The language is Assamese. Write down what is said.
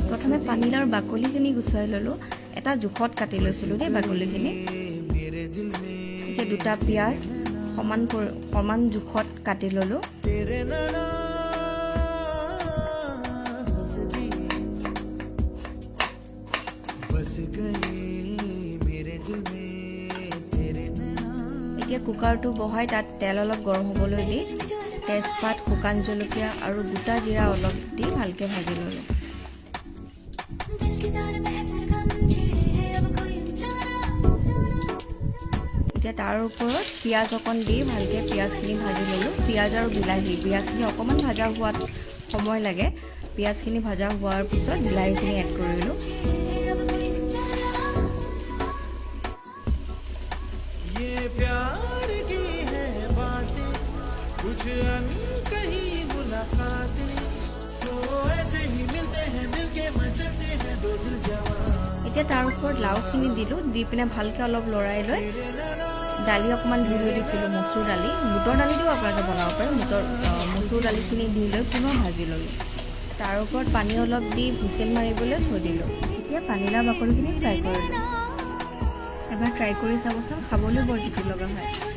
প্ৰথমে পানীলাওৰ বাকলিখিনি গুচাই ল'লোঁ। এটা জোখত কাটি লৈছিলোঁ দেই বাকলিখিনি। এতিয়া দুটা পিঁয়াজ সমান জোখত কাটি ল'লোঁ। এতিয়া কুকাৰটো বহাই তাত তেল অলপ গৰম হ'বলৈ দি তেজপাত, শুকান জলকীয়া আৰু গোটা জিৰা অলপ দি ভালকৈ ভাজি ল'লোঁ। এতিয়া তাৰ ওপৰত পিঁয়াজ অকণ দি ভালকৈ পিঁয়াজখিনি ভাজি ল'লোঁ। পিঁয়াজ আৰু বিলাহী, পিঁয়াজখিনি অকণমান ভাজা হোৱাত সময় লাগে। পিঁয়াজখিনি ভাজা হোৱাৰ পিছত বিলাহীখিনি এড কৰিলোঁ। এতিয়া তাৰ ওপৰত লাওখিনি দিলোঁ। দি পিনে ভালকৈ অলপ লৰাই লৈ দালি অকণমান ধুই লৈ দিছিলোঁ, মচুৰ দালি। বুটৰ দালিটোও আপোনালোকে বনাব পাৰে। মচুৰ দালিখিনি দি লৈ পুনৰ ভাজি ল'লোঁ। তাৰ ওপৰত পানী অলপ দি হুইচেল মাৰিবলৈ থৈ দিলোঁ। এতিয়া পানীলাও বাকলিখিনি ফ্ৰাই কৰিলোঁ। এবাৰ ট্ৰাই কৰি চাবচোন, খাবলৈ বৰ জুতি লগা হয়।